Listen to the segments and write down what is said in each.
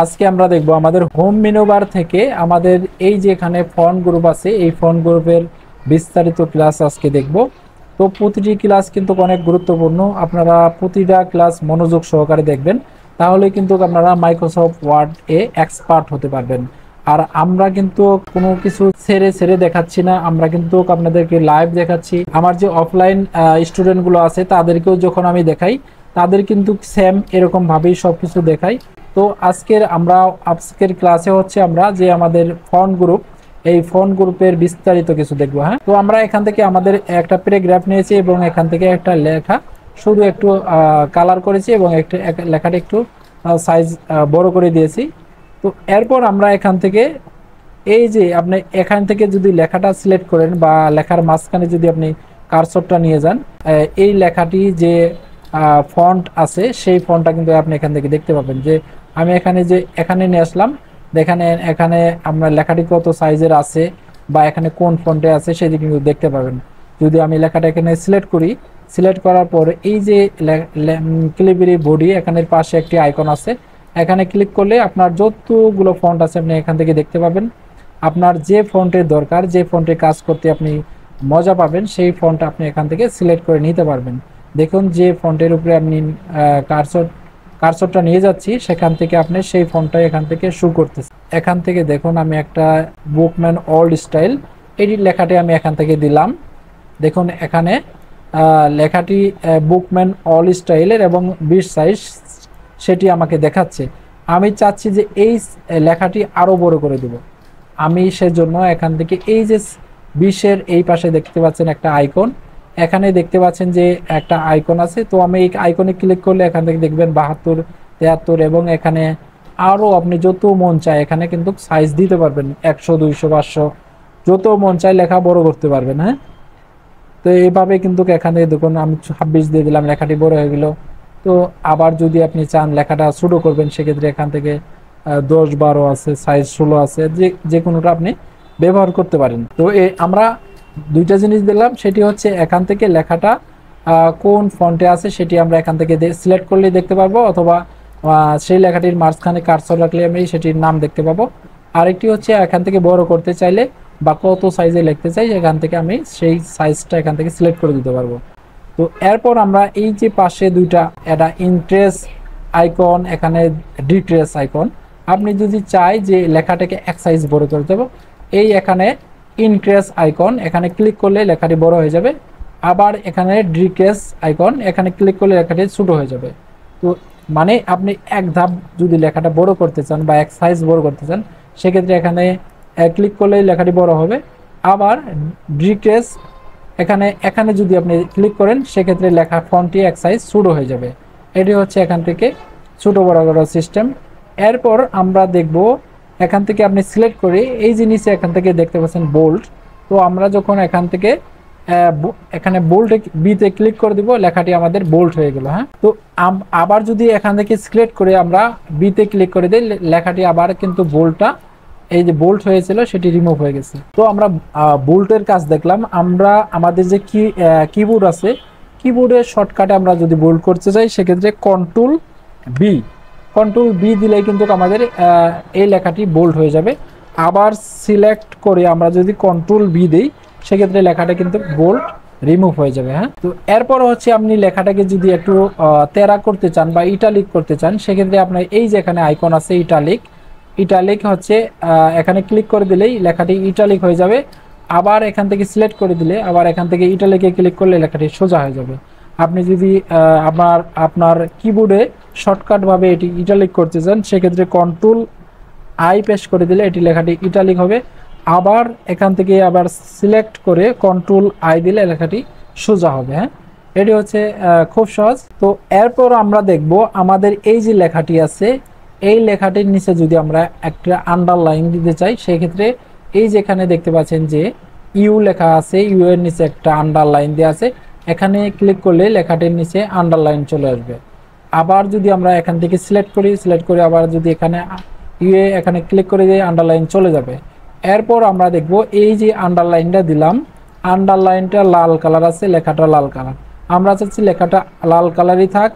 আজকে আমরা দেখব আমাদের হোম মেনু বার থেকে আমাদের এই যে এখানে ফন্ট গ্রুপ আছে, এই ফন্ট গ্রুপের বিস্তারিত ক্লাস আজকে দেখব। তো প্রতিটি ক্লাস কিন্তু অনেক গুরুত্বপূর্ণ, আপনারা প্রতিটা ক্লাস মনোযোগ সহকারে দেখবেন, তাহলে কিন্তু আপনারা মাইক্রোসফট ওয়ার্ড এ এক্সপার্ট হতে পারবেন। আর আমরা কিন্তু কোনো কিছু ছেড়ে ছেড়ে দেখাচ্ছি না, আমরা কিন্তু আপনাদেরকে লাইভ দেখাচ্ছি। আমার যে অফলাইন স্টুডেন্টগুলো আছে তাদেরকেও যখন আমি দেখাই, তাদের কিন্তু সেম এরকম ভাবেই সবকিছু দেখাই। তো আজকের ক্লাসে হচ্ছে আমরা যে আমাদের ফন্ট গ্রুপ, এই ফন্ট গ্রুপের বিস্তারিত কিছু দেখবো। হ্যাঁ, তো আমরা এখান থেকে আমাদের একটা প্যারাগ্রাফ নিয়েছি এবং এখান থেকে একটা লেখা শুধু একটু কালার করেছি এবং একটা লেখাটা একটু সাইজ বড় করে দিয়েছি। তো এরপর আমরা এখান থেকে এই যে আপনি এখান থেকে যদি লেখাটা সিলেক্ট করেন বা লেখার মাঝখানে যদি আপনি কার্সরটা নিয়ে যান, এই লেখাটি যে ফন্ট আছে সেই ফন্টটা কিন্তু আপনি এখান থেকে দেখতে পাবেন। যে আমি এখানে নিয়ে আসলাম, দেখেন এখানে আমরা লেখাটি কত সাইজের আছে বা এখানে কোন ফন্টে আছে সেটি কিন্তু দেখতে পাবেন। যদি আমি লেখাটা এখানে সিলেক্ট করি, সিলেক্ট করার পর এই যে ক্লিবেরি বডি, এখানের পাশে একটি আইকন আছে, এখানে ক্লিক করলে আপনার যতগুলো ফন্ট আছে আপনি এখান থেকে দেখতে পাবেন। আপনার যে ফন্টের দরকার, যে ফন্টে কাজ করতে আপনি মজা পাবেন, সেই ফন্ট আপনি এখান থেকে সিলেক্ট করে নিতে পারবেন। দেখুন যে ফন্টের উপরে আপনি কার্সরটা নিয়ে যাচ্ছি, সেখান থেকে আপনি সেই ফন্টটা এখান থেকে শো করতেছে। এখান থেকে দেখুন আমি একটা বুকম্যান ওল্ড স্টাইল এই লেখাটি আমি এখান থেকে দিলাম। দেখুন এখানে লেখাটি বুকম্যান অল স্টাইলের এবং 20 সাইজ সেটি আমাকে দেখাচ্ছে। আমি চাচ্ছি যে এই লেখাটি আরো বড় করে দেব। আমি সেজন্য এখান থেকে এই যে 20-এর এই পাশে দেখতে পাচ্ছেন একটা আইকন, এখানে দেখতে পাচ্ছেন যে একটা আইকন আছে। তো আমি এই আইকনে ক্লিক করলে এখান থেকে দেখবেন 72, 73 এবং এখানে আরো আপনি যত মন চায় এখানে কিন্তু সাইজ দিতে পারবেন, 100, 200, 500 যত মন চায় লেখা বড় করতে পারবেন। হ্যাঁ, তো এইভাবে কিন্তু এখানে দেখুন আমি 26 দিয়ে দিলাম, লেখাটি বড় হয়ে গেল। তো আবার যদি আপনি চান লেখাটা ছোট করবেন, সেক্ষেত্রে এখান থেকে 10, 12 আছে, সাইজ 16 আছে, যে কোনোটা আপনি ব্যবহার করতে পারেন। তো আমরা দুইটা জিনিস দিলাম, সেটি হচ্ছে এখান থেকে লেখাটা কোন ফন্টে আছে সেটি আমরা এখান থেকে সিলেক্ট করলেই দেখতে পারবো, অথবা সেই লেখাটির মাঝখানে কার্সর রাখলে আমি সেটির নাম দেখতে পাবো। আরেকটি হচ্ছে এখান থেকে বড় করতে চাইলে বা কত সাইজে লিখতে চাই, এখান থেকে আমি সেই সাইজটা এখান থেকে সিলেক্ট করে দিতে পারবো। তো এরপর আমরা এই যে পাশে দুইটা, এটা ইনক্রিজ আইকন, এখানে ডিক্রিজ আইকন, আপনি যদি চাই যে লেখাটাকে এক সাইজ বড় করে দেবো, এই এখানে ইনক্রিজ আইকন, এখানে ক্লিক করলে লেখাটি বড় হয়ে যাবে। আবার এখানে ডিক্রিজ আইকন, এখানে ক্লিক করলে লেখাটি ছোট হয়ে যাবে। তো মানে আপনি এক ধাপ যদি লেখাটা বড় করতে চান বা এক সাইজ বড় করতে চান, সেক্ষেত্রে এখানে ক্লিক করলে লেখাটি বড় হবে। আবার ডিক্রিজ, এখানে যদি আপনি ক্লিক করেন, সেক্ষেত্রে লেখা ফন্টটি এক সাইজ ছোট হয়ে যাবে। এটি হচ্ছে এখান থেকে ছোট বড় করার সিস্টেম। এরপর আমরা দেখব এখান থেকে আপনি সিলেক্ট করে এই জিনিসে এখান থেকে দেখতে পাচ্ছেন বোল্ড। তো আমরা যখন এখান থেকে এখানে বোল্ড বিতে ক্লিক করে দিব, লেখাটি আমাদের বোল্ড হয়ে গেল। হ্যাঁ, তো আবার যদি এখান থেকে সিলেক্ট করে আমরা বিতে ক্লিক করে দিই, লেখাটি আবার কিন্তু বোল্ডটা এই যে বোল্ড হয়েছিল সেটি রিমুভ হয়ে গেছে। তো আমরা বোল্টের কাজ দেখলাম। আমরা আমাদের যে কিবোর্ড আছে, কিবোর্ডের শর্টকাটে আমরা যদি বোল্ড করতে চাই, সেক্ষেত্রে কন্ট্রোল বি দিলেই কিন্তু আমাদের এই লেখাটি বোল্ড হয়ে যাবে। আবার সিলেক্ট করে আমরা যদি কন্ট্রোল বি দিই, সেক্ষেত্রে লেখাটা কিন্তু বোল্ড রিমুভ হয়ে যাবে। হ্যাঁ, তো এরপর হচ্ছে আপনি লেখাটাকে যদি একটু তেরা করতে চান বা ইটালিক করতে চান, সেক্ষেত্রে আপনার এই যে এখানে আইকন আছে ইটালিক হচ্ছে এখানে ক্লিক করে দিলেই লেখাটি ইটালিক হয়ে যাবে। আবার এখান থেকে সিলেক্ট করে দিলে, আবার এখান থেকে ইটালিকে ক্লিক করলে লেখাটি সোজা হয়ে যাবে। আপনি যদি আপনার কিবোর্ডে শর্টকাট ভাবে এটি ইটালিক করতে চান, সেক্ষেত্রে কন্ট্রোল আই প্রেস করে দিলে এটি লেখাটি ইটালিক হবে। আবার এখান থেকে আবার সিলেক্ট করে কন্ট্রোল আই দিলে লেখাটি সোজা হবে। হ্যাঁ, এটি হচ্ছে খুব সহজ। তো এরপর আমরা দেখব আমাদের এই যে লেখাটি আছে, এই লেখাটির নিচে যদি আমরা একটা আন্ডারলাইন দিতে চাই, সেক্ষেত্রে এই যেখানে দেখতে পাচ্ছেন যে ইউ লেখা আছে, ইউ এর নিচে একটা আন্ডারলাইন দেওয়া আছে, এখানে ক্লিক করলে লেখাটির নিচে আন্ডারলাইন চলে আসবে। আবার যদি আমরা এখান থেকে সিলেক্ট করে আবার যদি এখানে এখানে ক্লিক করে দিয়ে আন্ডারলাইন চলে যাবে। এরপর আমরা দেখব এই যে আন্ডারলাইনটা দিলাম, আন্ডারলাইনটা লাল কালার আছে, লেখাটা লাল কালার, আমরা চাচ্ছি লেখাটা লাল কালারই থাক,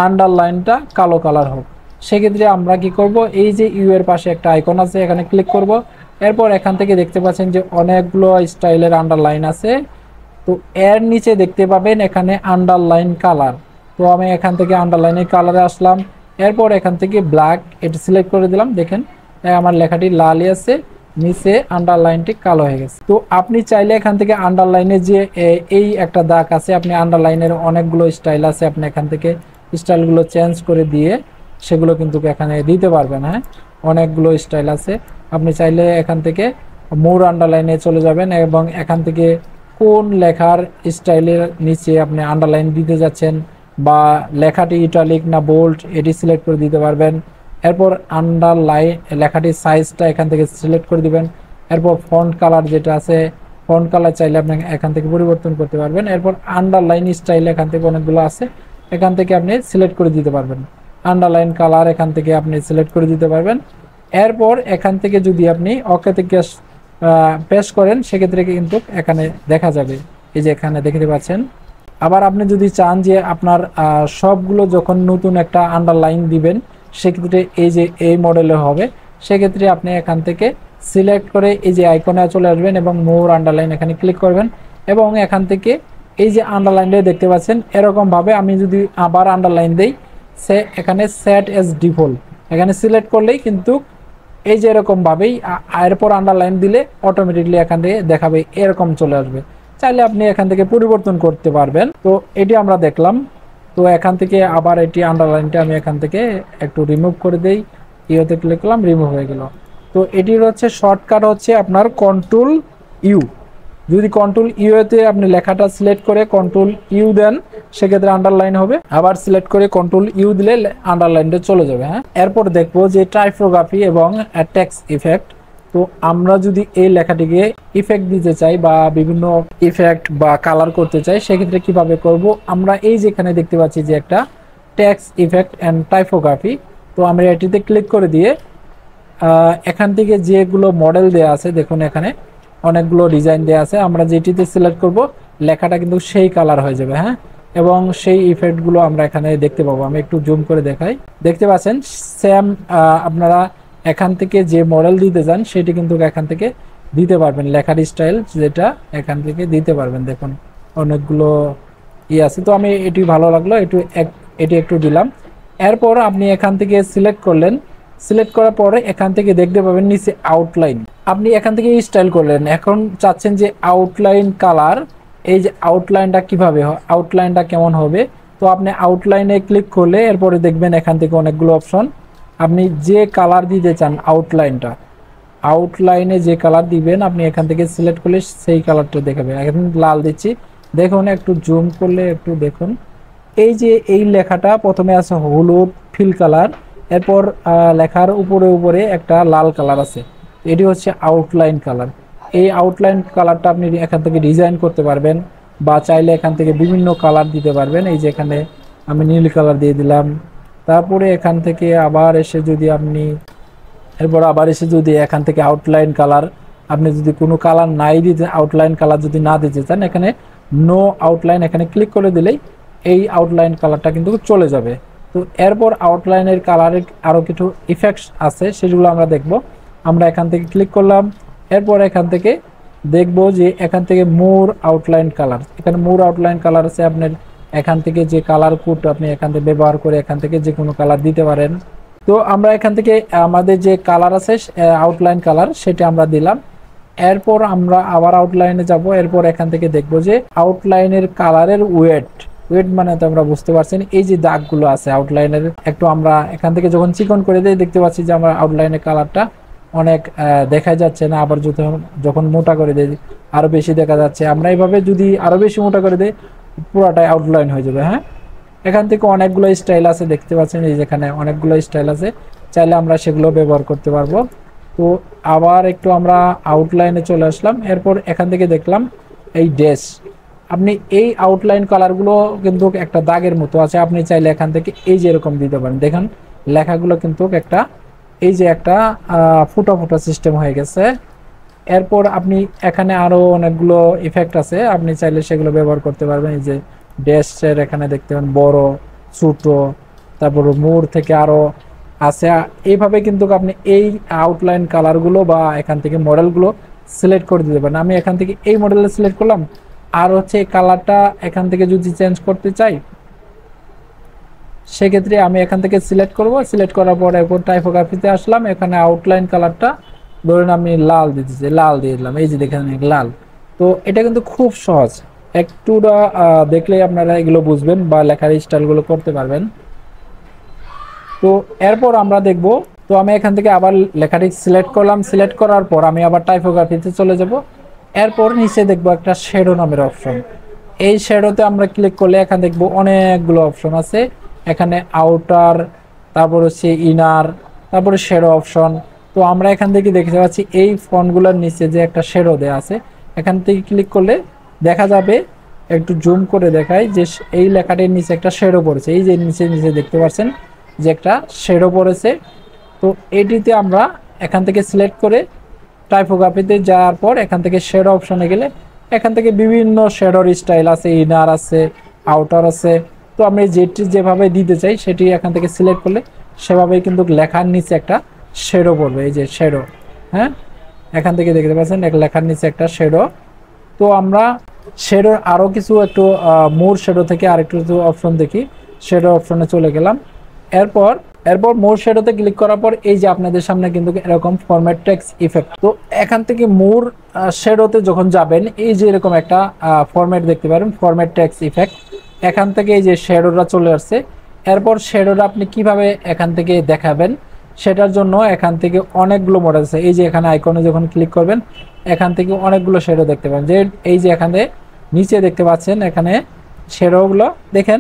আন্ডারলাইনটা কালো কালার হোক। সেক্ষেত্রে আমরা কি করব, এই যে ইউ এর পাশে একটা আইকন আছে এখানে ক্লিক করব। এরপর এখান থেকে দেখতে পাচ্ছেন যে অনেকগুলো স্টাইলের আন্ডারলাইন আছে। তো এর নিচে দেখতে পাবেন এখানে আন্ডারলাইন কালার। তো আমি এখান থেকে আন্ডারলাইনের কালারে আসলাম। এরপর এখান থেকে ব্ল্যাক এটা সিলেক্ট করে দিলাম। দেখেন আমার লেখাটি লালই আছে, নিচে আন্ডারলাইনটি কালো হয়ে গেছে। তো আপনি চাইলে এখান থেকে আন্ডারলাইনে যে এই একটা দাগ আছে, আপনি আন্ডারলাইনের অনেকগুলো স্টাইল আছে, আপনি এখান থেকে স্টাইলগুলো চেঞ্জ করে দিয়ে সেগুলো কিন্তু এখানে দিতে পারবেন। হ্যাঁ, অনেকগুলো স্টাইল আছে। আপনি চাইলে এখান থেকে মোর আন্ডারলাইনে চলে যাবেন এবং এখান থেকে কোন লেখার স্টাইলের নিচে আপনি আন্ডারলাইন দিতে যাচ্ছেন বা লেখাটি ইটালিক না বোল্ড এটি সিলেক্ট করে দিতে পারবেন। এরপর আন্ডারলাইন লেখাটির সাইজটা এখান থেকে সিলেক্ট করে দিবেন। এরপর ফন্ট কালার যেটা আছে, ফন্ট কালার চাইলে আপনি এখান থেকে পরিবর্তন করতে পারবেন। এরপর আন্ডারলাইন স্টাইল এখান থেকে অনেকগুলো আছে, এখান থেকে আপনি সিলেক্ট করে দিতে পারবেন। আন্ডারলাইন কালার এখান থেকে আপনি সিলেক্ট করে দিতে পারবেন। এরপর এখান থেকে যদি আপনি ওকে থেকে পেস্ট করেন সেক্ষেত্রে কিন্তু এখানে দেখা যাবে, এই যে এখানে দেখতে পাচ্ছেন। আবার আপনি যদি চান যে আপনার সবগুলো যখন নতুন একটা আন্ডারলাইন দিবেন সেক্ষেত্রে এই যে এই মডেলে হবে, সেক্ষেত্রে আপনি এখান থেকে সিলেক্ট করে এই যে আইকনে চলে আসবেন এবং মোর আন্ডারলাইন এখানে ক্লিক করবেন এবং এখান থেকে এই যে আন্ডারলাইনটা দেখতে পাচ্ছেন এরকমভাবে আমি যদি আবার আন্ডারলাইন দেই, সে এখানে সেট এজ ডিফল্ট এখানে সিলেক্ট করলেই কিন্তু এই যে এরকমভাবেই এরপর আন্ডারলাইন দিলে অটোমেটিকলি এখান থেকে দেখাবে, এরকম চলে আসবে। চাইলে আপনি এখান থেকে পরিবর্তন করতে পারবেন। তো এটি আমরা দেখলাম। তো এখান থেকে আবার এটি আন্ডারলাইনটা আমি এখান থেকে একটু রিমুভ করে দেই, ইউতে ক্লিক করলাম, রিমুভ হয়ে গেল। তো এটির হচ্ছে শর্টকাট হচ্ছে আপনার কন্ট্রোল ইউ। যদি কন্ট্রোল ইউ তে আপনি লেখাটা সিলেক্ট করে কন্ট্রোল ইউ দেন সেক্ষেত্রে আন্ডারলাইন হবে, আবার সিলেক্ট করে কন্ট্রোল ইউ দিলে আন্ডারলাইনটা চলে যাবে। হ্যাঁ, এরপর দেখবো যে টাইপোগ্রাফি এবং টেক্সট ইফেক্ট। তো আমরা যদি এই লেখাটিকে ইফেক্ট দিতে চাই বা বিভিন্ন ইফেক্ট বা কালার করতে চাই সেক্ষেত্রে কিভাবে করব, আমরা এই যেখানে দেখতে পাচ্ছি যে একটা টেক্সট ইফেক্ট অ্যান্ড টাইপোগ্রাফি। তো আমরা এটিতে ক্লিক করে দিয়ে এখান থেকে যেগুলো মডেল দেয়া আছে, দেখুন এখানে অনেকগুলো ডিজাইন দেয়া আছে, আমরা যেটিতে সিলেক্ট করব লেখাটা কিন্তু সেই কালার হয়ে যাবে। হ্যাঁ, এবং সেই ইফেক্টগুলো আমরা এখানে দেখতে পাবো। আমি একটু জুম করে দেখাই, দেখতে পাচ্ছেন সেম আপনারা এখান থেকে যে মডেল দিতে চান সেটি কিন্তু এখান থেকে দিতে পারবেন, লেখার স্টাইল যেটা এখান থেকে দিতে পারবেন। দেখুন অনেকগুলো আছে। তো আমি এটি ভালো লাগলো, এটি একটু দিলাম। এরপর আপনি এখান থেকে সিলেক্ট করলেন, সিলেক্ট করার পরে এখান থেকে দেখতে পাবেন নিচে আউটলাইন। আপনি এখান থেকে স্টাইল করলেন, এখন চাচ্ছেন যে আউটলাইন কালার, এই যে আউটলাইনটা কিভাবে হয়, আউটলাইনটা কেমন হবে। তো আপনি আউটলাইনে ক্লিক করলে এরপরে দেখবেন এখান থেকে অনেকগুলো অপশন, আপনি যে কালার দিতে চান আউটলাইনে যে কালার দিবেন আপনি এখান থেকে সিলেক্ট করলে সেই কালারটা দেখাবে। এখন লাল দিচ্ছি, দেখুন একটু জুম করলে একটু দেখুন, এই যে এই লেখাটা প্রথমে আছে হলুদ ফিল কালার, এরপর লেখার উপরে উপরে একটা লাল কালার আছে, এটি হচ্ছে আউটলাইন কালার। এই আউটলাইন কালারটা আপনি এখান থেকে ডিজাইন করতে পারবেন বা চাইলে এখান থেকে বিভিন্ন কালার দিতে পারবেন। এই যে এখানে আমি নীল কালার দিয়ে দিলাম। তারপরে এখান থেকে আবার এসে যদি এখান থেকে আউটলাইন কালার আপনি যদি কোনো কালার নাই দিতে, আউটলাইন কালার যদি না দিতে চান এখানে নো আউটলাইন এখানে ক্লিক করে দিলেই এই আউটলাইন কালারটা কিন্তু চলে যাবে। তো এরপর আউটলাইনের কালারের আরও কিছু ইফেক্টস আছে সেগুলো আমরা দেখব। আমরা এখান থেকে ক্লিক করলাম, এরপর এখান থেকে দেখব যে এখান থেকে মোর আউটলাইন কালার, এখানে মোর আউটলাইন কালার আছে। আপনার এখান থেকে যে কালার কোড আপনি এখান থেকে ব্যবহার করে এখান থেকে যে কোনো কালার দিতে পারেন। তো আমরা এখান থেকে আমাদের যে কালার আছে আউটলাইন কালার সেটা আমরা দিলাম। এরপর আমরা আবার আউটলাইনে যাব, এরপর এখান থেকে দেখব যে আউটলাইনের কালারের ওয়েট মানে তো আমরা বুঝতে পারছেন এই যে দাগগুলো আছে আউটলাইনের, একটু আমরা এখান থেকে যখন চিকন করে দিই দেখতে পাচ্ছি যে আমরা আউটলাইনের কালারটা অনেক দেখা যাচ্ছে না, আবার যখন মোটা করে দিই আরো বেশি দেখা যাচ্ছে। আমরা এইভাবে যদি আরো বেশি মোটা করে দিই পুরাটাই আউটলাইন হয়ে যাবে। হ্যাঁ, এখান থেকে অনেকগুলো স্টাইল আছে, দেখতে পাচ্ছেন এই যেখানে অনেকগুলো স্টাইল আছে, চাইলে আমরা সেগুলো ব্যবহার করতে পারবো। তো আবার একটু আমরা আউটলাইনে চলে আসলাম, এরপর এখান থেকে দেখলাম এই ড্যাশ, আপনি এই আউটলাইন কালারগুলো কিন্তু একটা দাগের মতো আছে, আপনি চাইলে এখান থেকে এই যে এরকম দিতে পারেন। দেখেন লেখাগুলো কিন্তু একটা এই যে একটা ফুটা ফুটা সিস্টেম হয়ে গেছে। এরপর আপনি এখানে আরো অনেকগুলো ইফেক্ট আছে, আপনি চাইলে সেগুলো ব্যবহার করতে পারবেন। এই যে ড্যাশের এখানে দেখতে পাবেন বড় ছোট, তারপর মোড় থেকে আরো আছে। এইভাবে কিন্তু আপনি এই আউটলাইন কালারগুলো বা এখান থেকে মডেলগুলো সিলেক্ট করে দিতে পারেন। আমি এখান থেকে এই মডেলে সিলেক্ট করলাম, আর হচ্ছে এই কালারটা এখান থেকে যদি চেঞ্জ করতে চাই সেক্ষেত্রে আমি এখান থেকে সিলেক্ট করব। সিলেক্ট করার পর এরপর টাইপোগ্রাফিতে আসলাম, এখানে আউটলাইন কালারটা ধরুন আমি লাল দিতেছি, লাল দিয়ে দিলাম, এই যে দেখেন লাল। তো এটা কিন্তু খুব সহজ, একটুটা দেখলেই আপনারা এগুলো বুঝবেন বা লেখার স্টাইলগুলো করতে পারবেন। তো এরপর আমরা দেখব, তো আমি এখান থেকে আবার লেখাটি সিলেক্ট করলাম। সিলেক্ট করার পর আমি আবার টাইপোগ্রাফিতে চলে যাব। এরপর নিচে দেখব একটা শ্যাডো নামের অপশন। এই শ্যাডোতে আমরা ক্লিক করলে এখানে দেখব অনেকগুলো অপশন আছে। এখানে আউটার, তারপর হচ্ছে ইনার, তারপরে শ্যাডো অপশন। তো আমরা এখান থেকে দেখতে পাচ্ছি এই ফন্টগুলোর নিচে যে একটা শ্যাডো দেওয়া আছে, এখান থেকে ক্লিক করলে দেখা যাবে, একটু জুম করে দেখাই যে এই লেখাটির নিচে একটা শ্যাডো পড়েছে। এই যে নিচে নিচে দেখতে পাচ্ছেন যে একটা শ্যাডো পড়েছে। তো এটিতে আমরা এখান থেকে সিলেক্ট করে টাইপোগ্রাফিতে যাওয়ার পর এখান থেকে শ্যাডো অপশনে গেলে এখান থেকে বিভিন্ন শ্যাডোর স্টাইল আছে, ইনার আছে, আউটার আছে। তো আমি যেটি যেভাবে দিতে চাই সেটি এখান থেকে সিলেক্ট করলে সেভাবেই কিন্তু লেখার নিচে একটা শ্যাডো পড়বে। এই যে শ্যাডো, হ্যাঁ, এখান থেকে দেখতে পাচ্ছেন লেখার নিচে একটা শ্যাডো। তো আমরা শ্যাডোর আরও কিছু একটু মোর শ্যাডো থেকে আরেকটু অপশন দেখি। শ্যাডো অপশনে চলে গেলাম। এরপর মোর শ্যাডোতে ক্লিক করার পর এই যে আপনাদের সামনে কিন্তু এরকম ফরম্যাট টেক্সট ইফেক্ট। তো এখান থেকে মোর শ্যাডোতে যখন যাবেন এই যে এরকম একটা ফরম্যাট দেখতে পারেন, ফরম্যাট টেক্সট ইফেক্ট। এখান থেকে এই যে শ্যাডোটা চলে আসছে। এরপর শ্যাডোটা আপনি কিভাবে এখান থেকে দেখাবেন সেটার জন্য এখান থেকে অনেকগুলো মডেল আছে। এই যে এখানে আইকনে যখন ক্লিক করবেন এখান থেকে অনেকগুলো শ্যাডো দেখতে পাবেন। যে এই যে এখানে নিচে দেখতে পাচ্ছেন এখানে শ্যাডোগুলো দেখেন,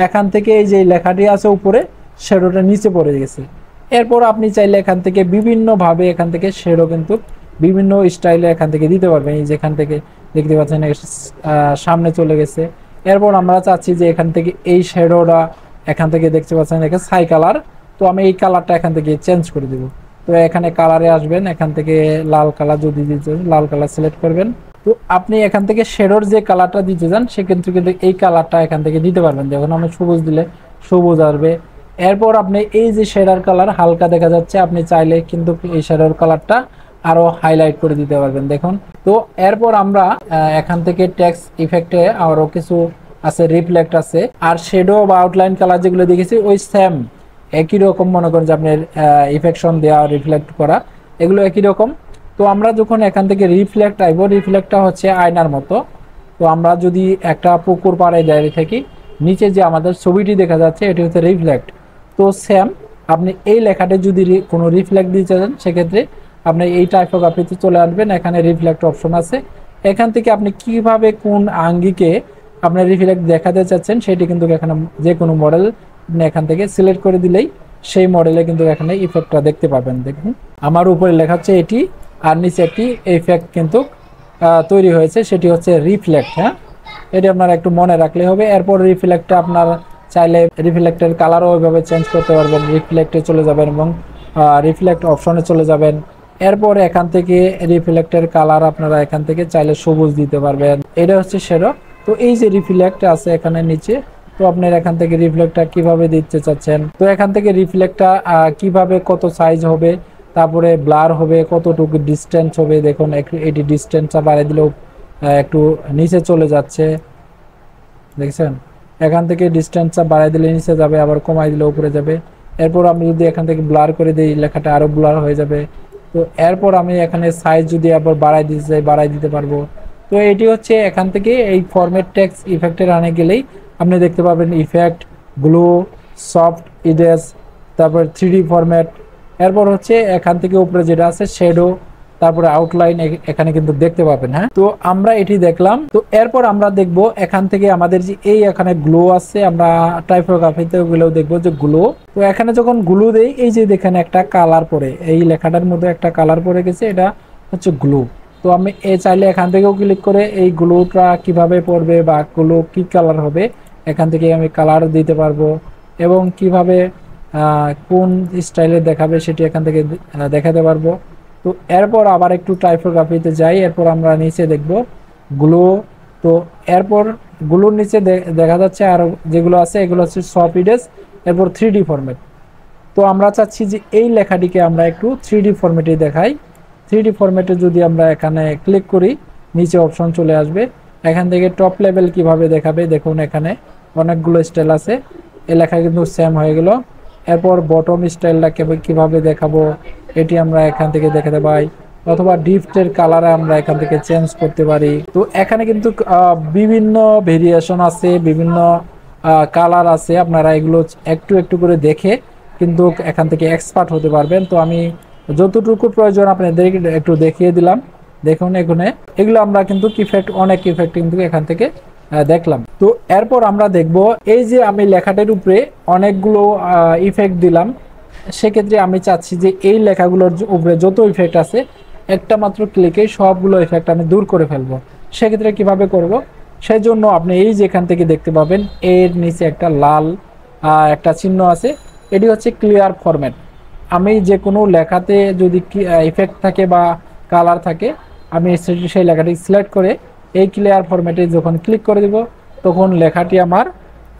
এখান থেকে এই যে লেখাটি আছে উপরে, শ্যাডোটা নিচে পড়ে গেছে। এরপর আপনি চাইলে এখান থেকে বিভিন্নভাবে এখান থেকে শ্যাডো কিন্তু বিভিন্ন স্টাইলে এখান থেকে দিতে পারবেন। এই যে এখান থেকে দেখতে পাচ্ছেন সামনে চলে গেছে। এরপর আমরা চাচ্ছি যে এখান থেকে এই শ্যাডোটা এখান থেকে দেখতে পাচ্ছেন এখানে ছাই কালার। তো আমি এই কালারটা এখান থেকে চেঞ্জ করে দেব। তো এখানে কালারে আসবেন, এখান থেকে লাল কালার যদি দিতে চান লাল কালার সিলেক্ট করবেন। তো আপনি এখান থেকে শ্যাডোর যে কালারটা দিতে চান সেক্ষেত্রে কিন্তু এই কালারটা এখান থেকে দিতে পারবেন। যখন আমি সবুজ দিলে সবুজ আসবে। এরপর আপনি এই যে শ্যাডোর কালার হালকা দেখা যাচ্ছে, আপনি চাইলে কিন্তু এই শ্যাডোর কালারটা আরো হাইলাইট করে দিতে পারবেন দেখুন। তো এরপর আমরা এখান থেকে টেক্সট ইফেক্টে আরো কিছু আছে, রিফ্লেক্ট আছে, আর শ্যাডো বা আউটলাইন কালার যেগুলো দেখেছি ওই সেম একই রকম। মনে করেন যে আপনার ইফেকশন দেওয়া, রিফ্লেক্ট করা, এগুলো একই রকম। তো আমরা যখন এখান থেকে রিফ্লেক্ট আইব, রিফ্লেক্টটা হচ্ছে আয়নার মতো। তো আমরা যদি একটা পুকুর পাড়ে দাঁড়িয়ে থাকি, নিচে যে আমাদের ছবিটি দেখা যাচ্ছে এটি হচ্ছে রিফ্লেক্ট। তো সেম আপনি এই লেখাতে যদি কোনো রিফ্লেক্ট দিতে চান সেক্ষেত্রে আপনি এই টাইপোগ্রাফিতে চলে আসবেন, এখানে রিফ্লেক্ট অপশন আছে। এখান থেকে আপনি কিভাবে কোন আঙ্গিকে আপনার রিফ্লেক্ট দেখাতে চাচ্ছেন সেটি কিন্তু এখানে যে কোনো মডেল আপনি এখান থেকে সিলেক্ট করে দিলেই সেই মডেলে কিন্তু এখানে ইফেক্টটা দেখতে পাবেন। দেখুন আমার উপরে লেখা হচ্ছে এটি, আর নিচে একটি ইফেক্ট কিন্তু তৈরি হয়েছে, সেটি হচ্ছে রিফ্লেক্ট। হ্যাঁ, এটি আপনারা একটু মনে রাখলে হবে। এরপর রিফ্লেক্টটা আপনার চাইলে রিফ্লেক্টের কালারও ওইভাবে চেঞ্জ করতে পারবেন। রিফ্লেক্টে চলে যাবেন এবং রিফ্লেক্ট অপশনে চলে যাবেন। এরপর এখান থেকে রিফ্লেক্টের কালার আপনারা এখান থেকে চাইলে সবুজ দিতে পারবেন। এটা হচ্ছে শ্যাডো। তো এই যে রিফ্লেক্ট আছে এখানে নিচে, তো আপনারা এখান থেকে রিফ্লেক্টটা কিভাবে দিতে চাচ্ছেন, তো এখান থেকে রিফ্লেক্টটা কিভাবে কত সাইজ হবে, তারপরে ব্লার হবে, কতটুকু ডিস্টেন্স হবে। দেখুন এটি ডিস্টেন্সটা বাড়িয়ে দিলেও একটু নিচে চলে যাচ্ছে, দেখছেন। এখান থেকে ডিস্টেন্সটা বাড়াই দিলে নিচে যাবে, আবার কমাই দিলে উপরে যাবে। এরপর আমি যদি এখান থেকে ব্লার করে দিই লেখাটা আরো ব্লার হয়ে যাবে। তো এরপর আমি এখানে সাইজ যদি আবার বাড়াই দিতে চাই বাড়াই দিতে পারবো। তো এটি হচ্ছে এখান থেকে এই ফরম্যাট টেক্সট ইফেক্টের আনে গেলেই আপনি দেখতে পাবেন ইফেক্ট, গ্লো, সফট ইডেস, তারপর 3D ফরম্যাট। এরপর হচ্ছে এখান থেকে উপরে যেটা আছে শ্যাডো, তারপরে আউটলাইন এখানে কিন্তু দেখতে পাবেন। হ্যাঁ, তো আমরা এটি দেখলাম। তো এরপর আমরা দেখব এখান থেকে আমাদের যে এই এখানে গ্লো আছে, আমরা টাইপোগ্রাফিতে ওগুলো দেখবো যে গ্লো। তো এখানে যখন গ্লো দেই এই যে দেখেন একটা কালার পড়ে, এই লেখাটার মধ্যে একটা কালার পড়ে গেছে, এটা হচ্ছে গ্লো। তো আমি চাইলে এখান থেকেও ক্লিক করে এই গ্লোটা কিভাবে পড়বে বা গ্লো কি কালার হবে এখান থেকে আমি কালার দিতে পারবো, এবং কিভাবে কোন স্টাইলে দেখাবে সেটি এখান থেকে দেখাতে পারবো। তো এরপর আবার একটু টাইপোগ্রাফিতে যাই। এরপর আমরা নিচে দেখব গ্লো। তো এরপর গ্লোর নিচে দেখা যাচ্ছে আর যেগুলো আছে এগুলো হচ্ছে সফট ইডেস, এরপর 3D ফরম্যাট। তো আমরা চাচ্ছি যে এই লেখাটিকে আমরা একটু 3D ফরম্যাটে দেখাই। 3D ফরম্যাটে যদি আমরা এখানে ক্লিক করি, নিচে অপশন চলে আসবে। এখান থেকে টপ লেভেল কিভাবে দেখাবে দেখুন, এখানে অনেকগুলো স্টাইল আছে। এই লেখা কিন্তু সেম হয়ে গেল। এরপর বটম স্টাইলটা কিভাবে দেখাবো এটি আমরা এখান থেকে দেখাতে পাই, অথবা ডিফটের কালার আমরা এখান থেকে চেঞ্জ করতে পারি। তো এখানে কিন্তু বিভিন্ন ভেরিয়েশন আছে, বিভিন্ন কালার আছে। আপনারা এগুলো একটু একটু করে দেখে কিন্তু এখান থেকে এক্সপার্ট হতে পারবেন। তো আমি যতটুকু প্রয়োজন আপনাদের একটু দেখিয়ে দিলাম। দেখুন এখানে এগুলো আমরা কিন্তু অনেক ইফেক্ট কিন্তু এখান থেকে দেখলাম। তো এরপর আমরা দেখব এই যে আমি লেখাটার উপরে অনেকগুলো ইফেক্ট দিলাম, সেক্ষেত্রে আমি চাচ্ছি যে এই লেখাগুলোর উপরে যত ইফেক্ট আছে একটা মাত্র ক্লিকে সবগুলো ইফেক্ট আমি দূর করে ফেলবো। সেক্ষেত্রে কিভাবে করব, সেজন্য আপনি এই যে এখান থেকে দেখতে পাবেন এর নিচে একটা লাল একটা চিহ্ন আছে, এটি হচ্ছে ক্লিয়ার ফরম্যাট। আমি যে কোনো লেখাতে যদি ইফেক্ট থাকে বা কালার থাকে, আমি সেই লেখাটি সিলেক্ট করে এই ক্লিয়ার ফরম্যাটে যখন ক্লিক করে দেব, তখন লেখাটি আমার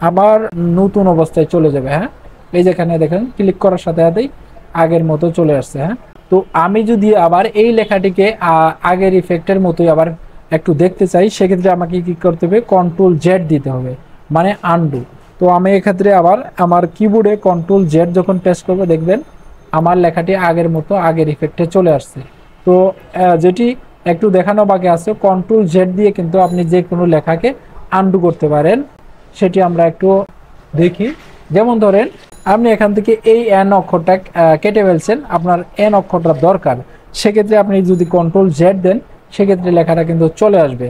আবার নতুন অবস্থায় চলে যাবে। হ্যাঁ, এই যেখানে দেখেন ক্লিক করার সাথে সাথেই আগের মতো চলে আসছে। হ্যাঁ, তো আমি যদি আবার এই লেখাটিকে আগের ইফেক্টের মতোই আবার একটু দেখতে চাই, সেক্ষেত্রে আমাকে কি করতে হবে, কন্ট্রোল জেড দিতে হবে, মানে আনডু। তো আমি এক্ষেত্রে আবার আমার কিবোর্ডে কন্ট্রোল জেড যখন প্রেস করবো, দেখবেন আমার লেখাটি আগের মতো আগের ইফেক্টে চলে আসছে। তো যেটি একটু দেখানো বাকি আছে, কন্ট্রোল জেড দিয়ে কিন্তু আপনি যে কোনো লেখাকে আনডু করতে পারেন। সেটি আমরা একটু দেখি। যেমন ধরেন আপনি এখান থেকে এই এন অক্ষরটা কেটে ফেলছেন, আপনার এন অক্ষরটা দরকার, সেক্ষেত্রে আপনি যদি কন্ট্রোল জেড দেন, সেক্ষেত্রে লেখাটা কিন্তু চলে আসবে।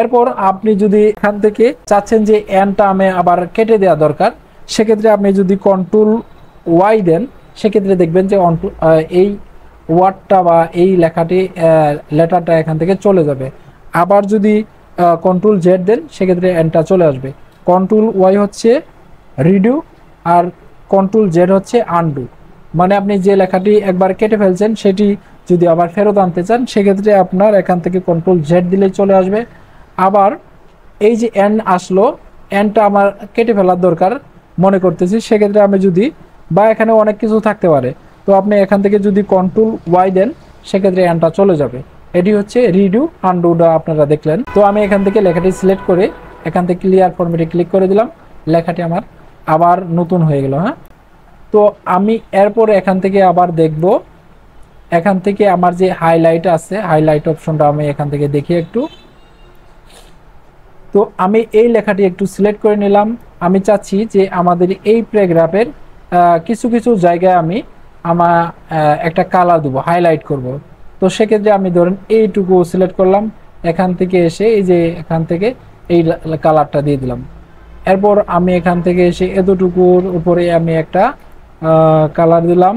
এরপর আপনি যদি এখান থেকে চাচ্ছেন যে এনটা আমি আবার কেটে দেওয়া দরকার, সেক্ষেত্রে আপনি যদি কন্ট্রোল ওয়াই দেন, সেক্ষেত্রে দেখবেন যে এই ওয়ার্ডটা বা এই লেখাটি লেটারটা এখান থেকে চলে যাবে। আবার যদি কন্ট্রোল জেড দেন, সেক্ষেত্রে এনটা চলে আসবে। কন্ট্রোল ওয়াই হচ্ছে রিডু আর কন্ট্রোল জেড হচ্ছে আনডু। মানে আপনি যে লেখাটি একবার কেটে ফেলছেন সেটি যদি আবার ফেরত আনতে চান, সেক্ষেত্রে আপনার এখান থেকে কন্ট্রোল জেড দিলেই চলে আসবে। আবার এই যে এন আসলো, এনটা আমার কেটে ফেলার দরকার মনে করতেছি, সেক্ষেত্রে আমি যদি, বা এখানে অনেক কিছু থাকতে পারে, তো আপনি এখান থেকে যদি কন্ট্রোল ওয়াই দেন, সেক্ষেত্রে এনটা চলে যাবে। এটি হচ্ছে রিডু আনডুটা আপনারা দেখলেন। তো আমি এখান থেকে লেখাটি সিলেক্ট করে এখান থেকে ক্লিয়ার ফরম্যাটে ক্লিক করে দিলাম, লেখাটি আমার আবার নতুন হয়ে গেল। হ্যাঁ, তো আমি এরপরে এখান থেকে আবার দেখব, এখান থেকে আমার যে হাইলাইট আছে, হাইলাইট অপশনটা আমি এখান থেকে দেখি একটু। তো আমি এই লেখাটি একটু সিলেক্ট করে নিলাম। আমি চাচ্ছি যে আমাদের এই প্যারাগ্রাফের কিছু কিছু জায়গায় আমি একটা কালার দেবো, হাইলাইট করব। তো সেক্ষেত্রে আমি ধরেন এইটুকু সিলেক্ট করলাম, এখান থেকে এসে এই যে এখান থেকে এই কালারটা দিয়ে দিলাম। এরপর আমি এখান থেকে এসে এতটুকুর উপরে আমি একটা কালার দিলাম।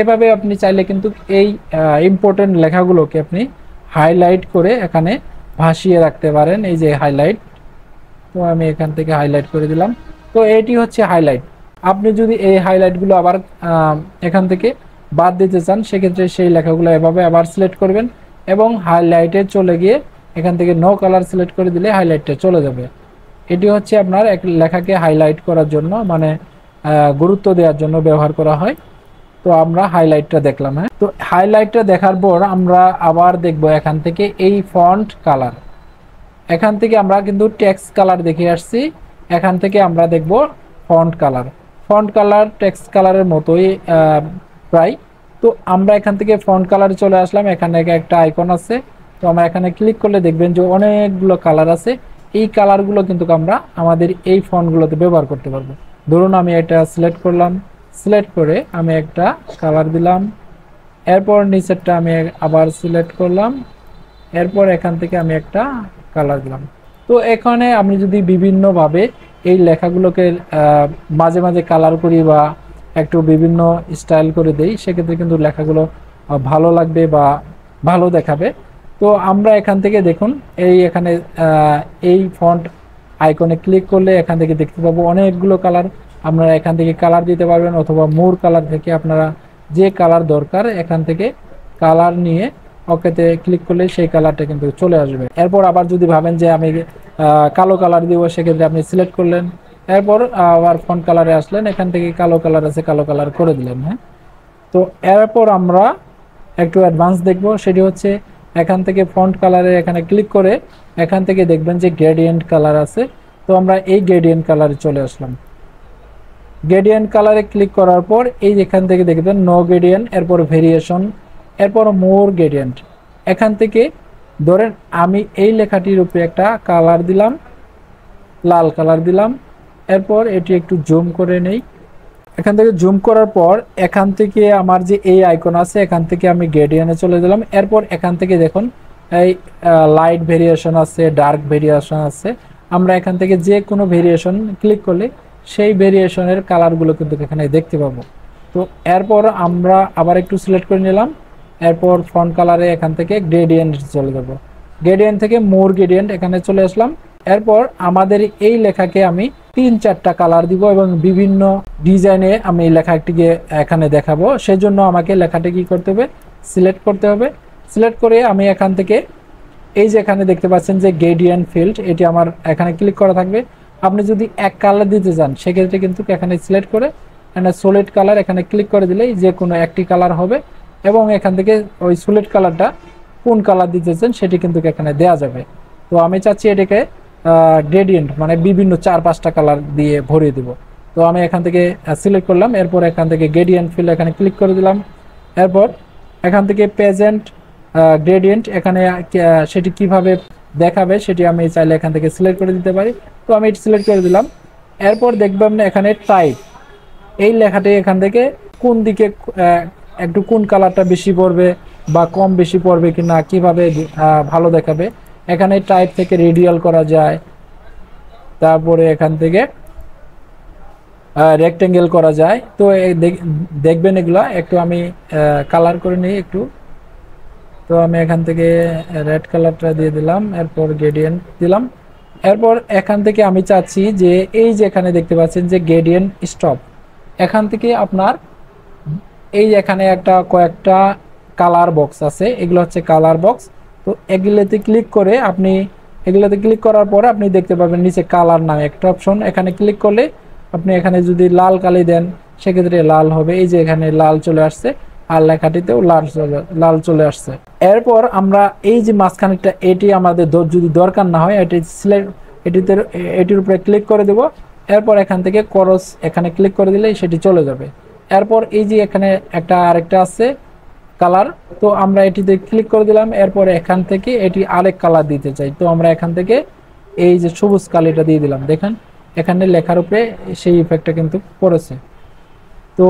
এভাবে আপনি চাইলে কিন্তু এই ইম্পর্টেন্ট লেখাগুলোকে আপনি হাইলাইট করে এখানে ভাসিয়ে রাখতে পারেন। এই যে হাইলাইট, তো আমি এখান থেকে হাইলাইট করে দিলাম। তো এটি হচ্ছে হাইলাইট। আপনি যদি এই হাইলাইটগুলো আবার এখান থেকে বাদ দিতে চান, সেক্ষেত্রে সেই লেখাগুলো এভাবে আবার সিলেক্ট করবেন এবং হাইলাইটে চলে গিয়ে এখান থেকে নো কালার সিলেক্ট করে দিলে হাইলাইটটা চলে যাবে। এটি হচ্ছে আপনার এক লেখাকে হাইলাইট করার জন্য, মানে গুরুত্ব দেওয়ার জন্য ব্যবহার করা হয়। তো আমরা হাইলাইটটা দেখলাম। হ্যাঁ, তো হাইলাইটটা দেখার পর আমরা আবার দেখব এখান থেকে এই ফন্ট কালার। এখান থেকে আমরা কিন্তু টেক্সট কালার দেখে আসছি, এখান থেকে আমরা দেখব font colour. Font colour text কালারের মতোই প্রায়। তো আমরা এখান থেকে ফন্ট কালারে চলে আসলাম, এখানে একটা আইকন আছে। তো আমরা এখানে ক্লিক করলে দেখবেন যে অনেকগুলো কালার আছে। এই কালারগুলো কিন্তু আমরা আমাদের এই ফন্টগুলোতে ব্যবহার করতে পারবো। ধরুন আমি এটা সিলেক্ট করলাম, সিলেক্ট করে আমি একটা কালার দিলাম, এরপর নিচেরটা আমি আবার সিলেক্ট করলাম, এরপর এখান থেকে আমি একটা কালার দিলাম। তো এখানে আমি যদি বিভিন্নভাবে এই লেখাগুলোকে মাঝে মাঝে কালার করি বা একটু বিভিন্ন স্টাইল করে দেই, সেক্ষেত্রে কিন্তু লেখাগুলো ভালো লাগবে বা ভালো দেখাবে। তো আমরা এখান থেকে দেখুন এখানে এই ফন্ট আইকনে ক্লিক করলে এখান থেকে দেখতে পাবো অনেকগুলো কালার। আপনারা এখান থেকে কালার দিতে পারবেন, অথবা মোর কালার থেকে আপনারা যে কালার দরকার এখান থেকে কালার নিয়ে ওকেতে ক্লিক করলে সেই কালারটা কিন্তু চলে আসবে। এরপর আবার যদি ভাবেন যে আমি কালো কালার দিব, সেক্ষেত্রে আপনি সিলেক্ট করলেন, এরপর আবার ফন্ট কালারে আসলেন, এখান থেকে কালো কালার আছে, কালো কালার করে দিলেন। হ্যাঁ, তো এরপর আমরা একটু অ্যাডভান্স দেখব, সেটি হচ্ছে এখান থেকে ফন্ট কালারে এখানে ক্লিক করে এখান থেকে দেখবেন যে গ্রেডিয়েন্ট কালার আছে। তো আমরা এই গ্রেডিয়েন্ট কালারে চলে আসলাম। গ্রেডিয়েন্ট কালারে ক্লিক করার পর এই এখান থেকে দেখবেন নো গ্রেডিয়েন্ট, এরপর ভেরিয়েশন, এরপর মোর গ্রেডিয়েন্ট। এখান থেকে ধরেন আমি এই লেখাটির উপরে একটা কালার দিলাম, লাল কালার দিলাম। এরপর এটি একটু জুম করে নেই। এখান থেকে জুম করার পর এখান থেকে আমার যে এই আইকন আছে, এখান থেকে আমি গ্রেডিয়েন্টে চলে দিলাম। এরপর এখান থেকে দেখুন এই লাইট ভেরিয়েশন আছে, ডার্ক ভেরিয়েশন আছে। আমরা এখান থেকে যে কোনো ভেরিয়েশন ক্লিক করলে সেই ভেরিয়েশনের কালারগুলো কিন্তু এখানে দেখতে পাবো। তো এরপর আমরা আবার একটু সিলেক্ট করে নিলাম। এরপর ফন্ট কালারে এখান থেকে গ্রেডিয়েন্ট চলে যাব। গ্রেডিয়েন্ট থেকে মোর গ্রেডিয়েন্ট এখানে চলে আসলাম। এরপর আমাদের এই লেখাকে আমি 3-4টা কালার দিব এবং বিভিন্ন ডিজাইনে আমি লেখাটিকে এখানে দেখাবো। সেজন্য আমাকে লেখাটি কি করতে হবে, সিলেক্ট করতে হবে। সিলেক্ট করে আমি এখান থেকে এই যে এখানে দেখতে পাচ্ছেন যে গ্রেডিয়েন্ট ফিল্ড, এটি আমার এখানে ক্লিক করা থাকবে। আপনি যদি এক কালার দিতে চান সেক্ষেত্রে কিন্তু এখানে সিলেক্ট করে এখানে সলিড কালার এখানে ক্লিক করে দিলেই যে কোনো একটি কালার হবে এবং এখান থেকে ওই সলিড কালারটা কোন কালার দিতে চান সেটি কিন্তু এখানে দেওয়া যাবে। তো আমি চাচ্ছি এটাকে গ্রেডিয়েন্ট মানে বিভিন্ন 4-5টা কালার দিয়ে ভরিয়ে দিব। তো আমি এখান থেকে সিলেক্ট করলাম। এরপর এখান থেকে গ্রেডিয়েন্ট ফিল্ড এখানে ক্লিক করে দিলাম। এরপর এখান থেকে প্রেজেন্ট গ্রেডিয়েন্ট এখানে সেটি কিভাবে দেখাবে সেটি আমি চাইলে এখান থেকে সিলেক্ট করে দিতে পারি। তো আমি এটি সিলেক্ট করে দিলাম। এরপর দেখবেন এখানে টাইপ, এই লেখাটি এখান থেকে কোন দিকে একটু কোন কালারটা বেশি পড়বে বা কম বেশি পড়বে কিনা, কিভাবে ভালো দেখাবে। এখানে টাইপ থেকে রেডিয়াল করা যায়, তারপরে এখান থেকে রেক্টেঙ্গেল করা যায়। তো দেখবেন এগুলা একটু আমি কালার করে নিই একটু। তো আমি এখান থেকে রেড কালারটা দিয়ে দিলাম, এরপর গ্রেডিয়েন্ট দিলাম। এরপর এখান থেকে আমি চাচ্ছি যে এই যে এখানে দেখতে পাচ্ছেন যে গ্রেডিয়েন্ট স্টপ, এখান থেকে আপনার এই এখানে একটা কয়েকটা কালার বক্স আছে, এগুলো হচ্ছে কালার বক্স। তো এগুলোতে ক্লিক করে আপনি এগুলোতে ক্লিক করার পরে আপনি দেখতে পাবেন নিচে কালার নামে একটা অপশন, এখানে ক্লিক করলে আপনি এখানে যদি লাল কালি দেন সেক্ষেত্রে লাল হবে। এই যে এখানে লাল চলে আসছে আর লেখাটিতেও লাল চলে আসছে। এরপর আমরা এই যে মাঝখানেটা এটি আমাদের যদি দরকার না হয় এটি সিলেক্ট এটির উপরে ক্লিক করে দেব। এরপর এখান থেকে ক্রস এখানে ক্লিক করে দিলেই সেটি চলে যাবে। এরপর এই যে এখানে আরেকটা আছে কালার, তো আমরা এটিতে ক্লিক করে দিলাম। এরপর এখান থেকে এটি আরেক কালার দিতে চাই, তো আমরা এখান থেকে এই যে সবুজ কালিটা দিয়ে দিলাম। দেখেন এখানে লেখার উপরে সেই ইফেক্টটা কিন্তু পড়েছে। তো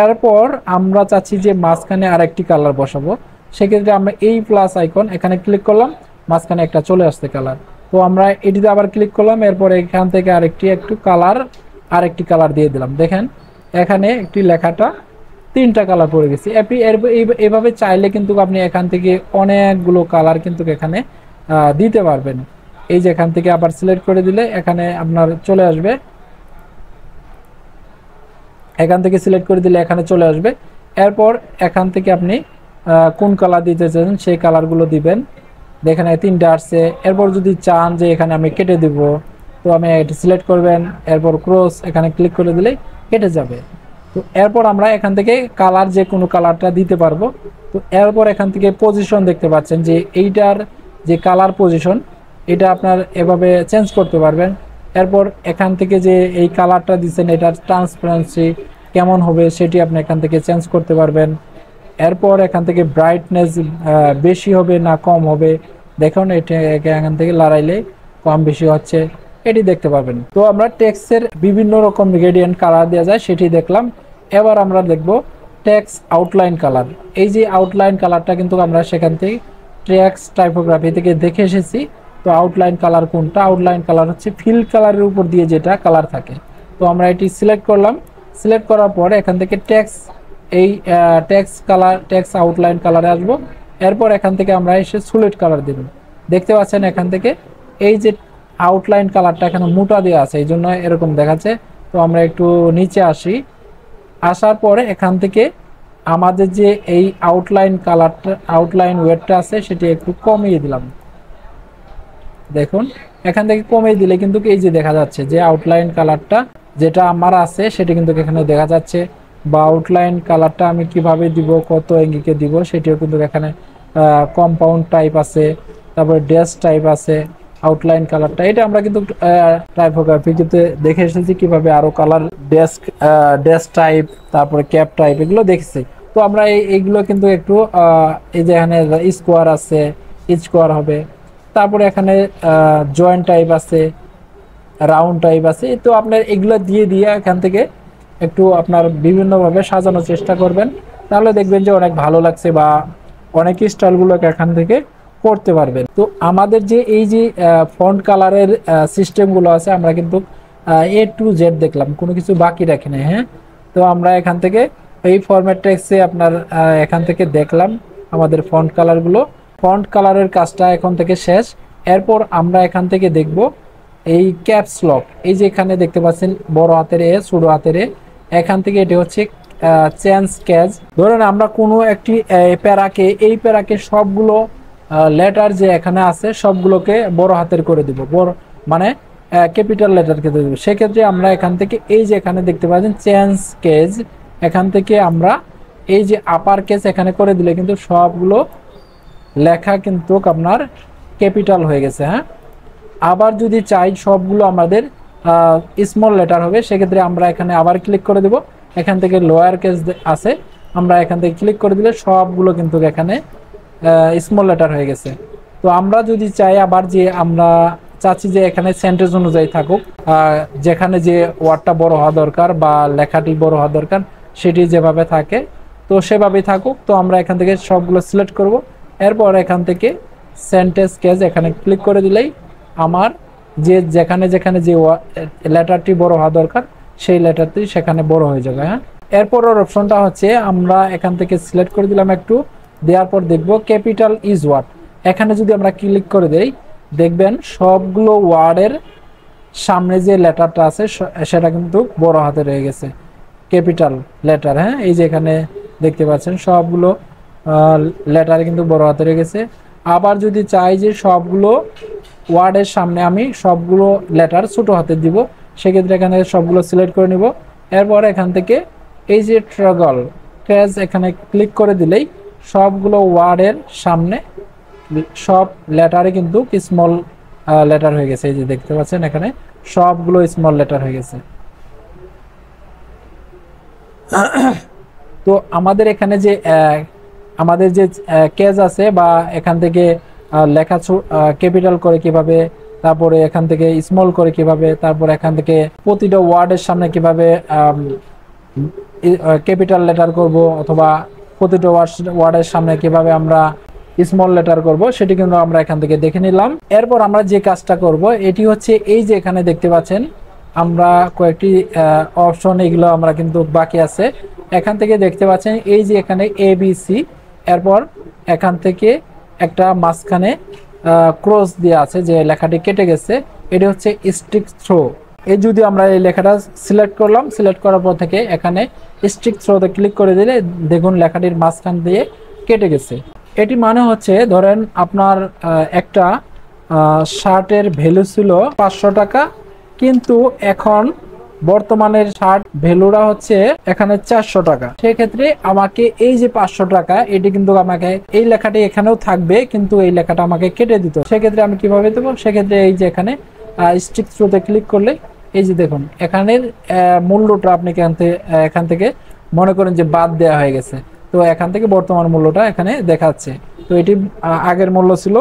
এরপর আমরা চাচ্ছি যে মাঝখানে আরেকটি কালার বসাবো, সেক্ষেত্রে আমরা এই প্লাস আইকন এখানে ক্লিক করলাম, মাঝখানে একটা চলে আসছে কালার। তো আমরা এটিতে আবার ক্লিক করলাম। এরপর এখান থেকে আরেকটি কালার দিয়ে দিলাম। দেখেন এখানে একটি লেখাটা 3টা কালার পড়ে গেছে। এভাবে চাইলে কিন্তু আপনি এখান থেকে অনেকগুলো কালার কিন্তু এখানে দিতে পারবেন। এই যে এখান থেকে আবার সিলেক্ট করে দিলে এখানে আপনার চলে আসবে, এখান থেকে সিলেক্ট করে দিলে এখানে চলে আসবে। এরপর এখান থেকে আপনি কোন কালার দিতে চান সেই কালারগুলো দিবেন। দেখেন 3টা আসছে। এরপর যদি চান যে এখানে আমি কেটে দিব, তো আমি এটা সিলেক্ট করবেন, এরপর ক্রস এখানে ক্লিক করে দিলেই কেটে যাবে। তো এরপর আমরা এখান থেকে কালার যে কোনো কালারটা দিতে পারবো। তো এরপর এখান থেকে পজিশন দেখতে পাচ্ছেন যে এইটার যে কালার পজিশন এটা আপনার এভাবে চেঞ্জ করতে পারবেন। এরপর এখান থেকে যে এই কালারটা দিচ্ছেন এটার ট্রান্সপারেন্সি কেমন হবে সেটি আপনি এখান থেকে চেঞ্জ করতে পারবেন। এরপর এখান থেকে ব্রাইটনেস বেশি হবে না কম হবে, দেখুন এটা এখান থেকে লড়াইলে কম বেশি হচ্ছে এটি দেখতে পাবেন। তো আমরা টেক্সটের বিভিন্ন রকম গ্রেডিয়েন্ট কালার দেওয়া যায় সেটি দেখলাম। এবার আমরা দেখব টেক্সট আউটলাইন কালার। এই যে আউটলাইন কালারটা কিন্তু আমরা সেখান থেকে টেক্সট টাইপোগ্রাফি থেকে দেখে এসেছি। তো আউটলাইন কালার কোনটা, আউটলাইন কালার হচ্ছে ফিল কালারের উপর দিয়ে যেটা কালার থাকে। তো আমরা এটি সিলেক্ট করলাম। সিলেক্ট করার পরে এখান থেকে টেক্সট আউটলাইন কালারে আসবো। এরপর এখান থেকে আমরা এসে সলিড কালার দেব। দেখতে পাচ্ছেন এখান থেকে এই যে আউটলাইন কালারটা এখানে মোটা দেওয়া আছে, এই জন্য এরকম দেখাচ্ছে। তো আমরা একটু নিচে আসি, আসার পরে এখান থেকে আমাদের যে এই আউটলাইন ওয়েটটা আছে সেটি একটু কমিয়ে দিলাম। দেখুন এখান থেকে কমিয়ে দিলে কিন্তু এই যে দেখা যাচ্ছে যে আউটলাইন কালারটা যেটা আমার আছে সেটা কিন্তু এখানে দেখা যাচ্ছে, বা আউটলাইন কালারটা আমি কিভাবে দিব, কত এঙ্গিকে দিব সেটিও কিন্তু এখানে কম্পাউন্ড টাইপ আছে, তারপরে ড্যাশ টাইপ আছে, আউটলাইন কালারটা এটা আমরা কিন্তু টাইপোগ্রাফিতে দেখে এসেছি কিভাবে আরো কালার ড্যাশ টাইপ, তারপরে ক্যাপ টাইপ এগুলো দেখছি। তো আমরা এইগুলো কিন্তু একটু এই যে এখানে স্কোয়ার আছে, স্কোয়ার হবে, তারপরে এখানে জয়েন্ট টাইপ আছে, রাউন্ড টাইপ আছে। তো আপনার এগুলো দিয়ে দিয়ে এখান থেকে একটু আপনার বিভিন্নভাবে সাজানোর চেষ্টা করবেন, তাহলে দেখবেন যে অনেক ভালো লাগছে বা অনেক স্টাইলগুলোকে এখান থেকে করতে পারবেন। তো আমাদের যে এই যে ফন্ট কালারের সিস্টেমগুলো আছে আমরা কিন্তু A to Z দেখলাম, কোনো কিছু বাকি রাখি না। হ্যাঁ, তো আমরা এখান থেকে এই ফরম্যাট টেক্সে আপনার এখান থেকে দেখলাম আমাদের ফন্ট কালারগুলো। ফন্ট কালারের কাজটা এখন থেকে শেষ। এরপর আমরা এখান থেকে দেখব এই ক্যাপস লক, এই যে এখানে দেখতে পাচ্ছেন বড় হাতের এ, ছোট হাতের এ, এখান থেকে এটি হচ্ছে চেঞ্জ ক্যাজ। ধরেন আমরা কোনো একটি প্যারাকে, এই প্যারাকে সবগুলো লেটার যে এখানে আছে সবগুলোকে বড় হাতের করে দিব, বড় মানে ক্যাপিটাল লেটারকে দেব। সেক্ষেত্রে আমরা এখান থেকে এই যে এখানে দেখতে পাচ্ছেন চেঞ্জ কেজ, এখান থেকে আমরা এই যে আপার কেস এখানে করে দিলে কিন্তু সবগুলো লেখা কিন্তু আপনার ক্যাপিটাল হয়ে গেছে। হ্যাঁ, আবার যদি চাই সবগুলো আমাদের স্মল লেটার হবে, সেক্ষেত্রে আমরা এখানে আবার ক্লিক করে দেব। এখান থেকে লোয়ার কেস আছে, আমরা এখান থেকে ক্লিক করে দিলে সবগুলো কিন্তু এখানে স্মল লেটার হয়ে গেছে। তো আমরা যদি চাই আবার যে আমরা চাচ্ছি যে এখানে সেন্টেন্স অনুযায়ী থাকুক, যেখানে যে ওয়ার্ডটা বড় হওয়া দরকার বা লেখাটি বড় হওয়া দরকার সেটি যেভাবে থাকে তো সেভাবেই থাকুক। তো আমরা এখান থেকে সবগুলো সিলেক্ট করব। এরপর এখান থেকে সেন্টেন্স কেস এখানে ক্লিক করে দিলেই আমার যে যেখানে যেখানে যে লেটারটি বড় হওয়া দরকার সেই লেটারটি সেখানে বড় হয়ে যাবে। হ্যাঁ, এরপরের অপশনটা হচ্ছে আমরা এখান থেকে সিলেক্ট করে দিলাম একটু, দেওয়ার পর দেখব ক্যাপিটাল ইজ ওয়াট। এখানে যদি আমরা ক্লিক করে দেই দেখবেন সবগুলো ওয়ার্ডের সামনে যে লেটারটা আছে সেটা কিন্তু বড় হাতে রয়ে গেছে, ক্যাপিটাল লেটার। হ্যাঁ, এই যে এখানে দেখতে পাচ্ছেন সবগুলো লেটার কিন্তু বড় হাতে রয়ে গেছে। আবার যদি চাই যে সবগুলো ওয়ার্ডের সামনে আমি সবগুলো লেটার ছোট হাতে দিব, সেক্ষেত্রে এখানে সবগুলো সিলেক্ট করে নিব। এরপর এখান থেকে এই যে ট্রাগল ট্যাজ এখানে ক্লিক করে দিলেই সবগুলো ওয়ার্ডের সামনে সব লেটারে কিন্তু স্মল লেটার হয়ে গেছে। এই যে দেখতে পাচ্ছেন এখানে সবগুলো স্মল লেটার হয়ে গেছে। তো আমাদের এখানে যে আমাদের যে কেজ আছে বা এখান থেকে লেখা ক্যাপিটাল করে কিভাবে, তারপরে এখান থেকে স্মল করে কিভাবে, তারপর এখান থেকে প্রতিটা ওয়ার্ডের সামনে কিভাবে ক্যাপিটাল লেটার করব, অথবা প্রতিটা ওয়ার্ডের সামনে কিভাবে আমরা স্মল লেটার করব সেটি কিন্তু আমরা এখান থেকে দেখে নিলাম। এরপর আমরা যে কাজটা করব এটি হচ্ছে এই যে এখানে দেখতে পাচ্ছেন আমরা কয়েকটি অপশন, এগুলো আমরা কিন্তু বাকি আছে। এখান থেকে দেখতে পাচ্ছেন এই যে এখানে ABC, এরপর এখান থেকে একটা মাঝখানে ক্রস দেওয়া আছে যে লেখাটি কেটে গেছে, এটি হচ্ছে স্টিক থ্রো। এই যদি আমরা এই লেখাটা সিলেক্ট করলাম, সিলেক্ট করার পর থেকে এখানে স্টিক থ্রোতে ক্লিক করে দিলে দেখুন লেখাটির মাঝখান দিয়ে কেটে গেছে। এটি মানে হচ্ছে ধরেন আপনার একটা শার্টের ভ্যালু ছিল 500 টাকা, কিন্তু এখন বর্তমানের শার্ট ভ্যালুটা হচ্ছে এখানে 400 টাকা। সেক্ষেত্রে আমাকে এই যে 500 টাকা এটি কিন্তু আমাকে এই লেখাটি এখানেও থাকবে, কিন্তু এই লেখাটা আমাকে কেটে দিত। সেক্ষেত্রে আমি কিভাবে দেবো, সেক্ষেত্রে এই যে এখানে স্টিক থ্রুতে ক্লিক করলে এই যে দেখুন এখানের মূল্যটা আপনি এখান থেকে মনে করেন যে বাদ দেওয়া হয়ে গেছে, তো এখান থেকে বর্তমান মূল্যটা এখানে দেখাচ্ছে। তো এটি আগের মূল্য ছিল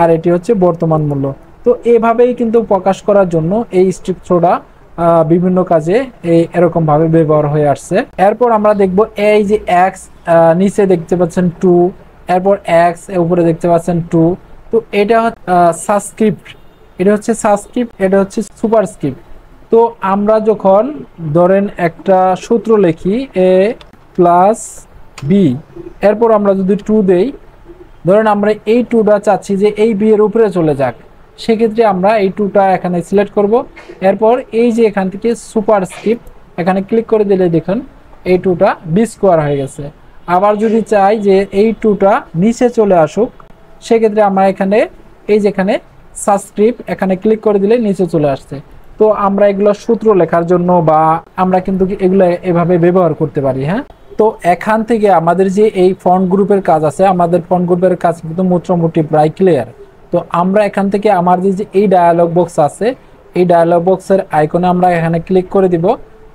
আর এটি হচ্ছে বর্তমান মূল্য। তো এভাবেই কিন্তু প্রকাশ করার জন্য এই স্টিক থ্রোটা বিভিন্ন কাজে এরকম ভাবে ব্যবহার হয়ে আসছে। এরপর আমরা দেখব এই যে এক্স, নিচে দেখতে পাচ্ছেন 2, এরপর এক্স উপরে দেখতে পাচ্ছেন 2। তো এটা সাবস্ক্রিপ্ট, এটা হচ্ছে সাবস্ক্রিপ্ট, এটা হচ্ছে সুপারস্ক্রিপ্ট। তো আমরা যখন ধরেন একটা সূত্র লিখি A+B, এরপর আমরা যদি 2 দেই, ধরেন আমরা এই 2টা চাচ্ছি যে এই B এর উপরে চলে যাক, সেক্ষেত্রে আমরা এই 2টা এখানে সিলেক্ট করব। এরপর এই যে এখান থেকে সুপারস্ক্রিপ্ট এখানে ক্লিক করে দিলে দেখুন এই 2টা B স্কোয়ার হয়ে গেছে। আবার যদি চাই যে এই 2টা নিচে চলে আসুক, সেক্ষেত্রে আমরা এখানে এই যেখানে সাবস্ক্রিপ্ট এখানে ক্লিক করে দিলে নিচে চলে আসছে। তো আমরা এগুলো সূত্র লেখার জন্য বা আমরা কিন্তু এগুলো এভাবে ব্যবহার করতে পারি। হ্যাঁ, তো এখান থেকে আমাদের যে এই ফন্ট গ্রুপের কাজ আছে, আমাদের ফন্ট গ্রুপের কাজ কিন্তু মোটামুটি প্রায় ক্লিয়ার। তো আমরা এখান থেকে আমাদের যে এই ডায়ালগ বক্স আছে, এই ডায়ালগ বক্সের আইকনে আমরা এখানে ক্লিক করে দিব।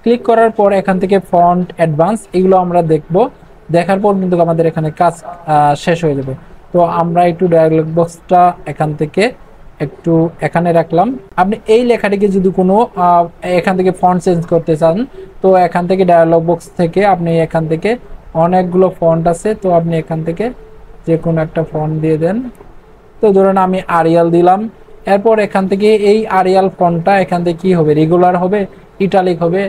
ক্লিক করার পর এখান থেকে ফন্ট অ্যাডভান্স এগুলো আমরা দেখব। দেখার পর কিন্তু আমাদের এখানে কাজ শেষ হয়ে যাবে। তো আমরা একটু ডায়ালগ বক্সটা এখান থেকে একটু এখানে রাখলাম। আপনি এই লেখাটিকে যদি কোনো এখান থেকে ফন্ট চেঞ্জ করতে চান, তো এখান থেকে ডায়ালগ বক্স থেকে আপনি এখান থেকে অনেকগুলো ফন্ট আছে, তো আপনি এখান থেকে যে কোনো একটা ফন্ট দিয়ে দেন। তো ধরুন আমি আরিয়াল দিলাম। এরপর এখান থেকে এই আরিয়াল ফন্টটা এখান থেকে কি হবে, রেগুলার হবে, ইটালিক হবে,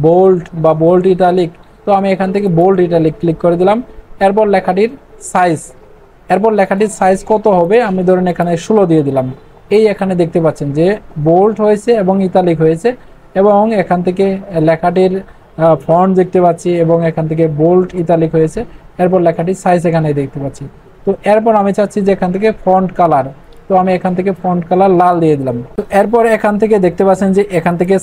বোল্ড বা বোল্ড ইটালিক। তো আমি এখান থেকে বোল্ড ইটালিক ক্লিক করে দিলাম। এরপর লেখাটির সাইজ কত হবে, আমি ধরুন এখানে 16 দিয়ে দিলাম। এই এখানে দেখতে পাচ্ছেন যে বোল্ড হয়েছে এবং ইতালিক হয়েছে, এবং এখান থেকে লেখাটির ফন্ট দেখতে পাচ্ছি এবং এখান থেকে বোল্ড ইতালিক হয়েছে। এরপর লেখাটির সাইজ এখানে দেখতে পাচ্ছি। তো এরপর আমি চাচ্ছি যে এখান থেকে ফন্ট কালার, তো আমি এখান থেকে ফন্ট কালার লাল দিয়ে দিলাম। তো এরপর এখান থেকে দেখতে পাচ্ছেন যে এখান থেকে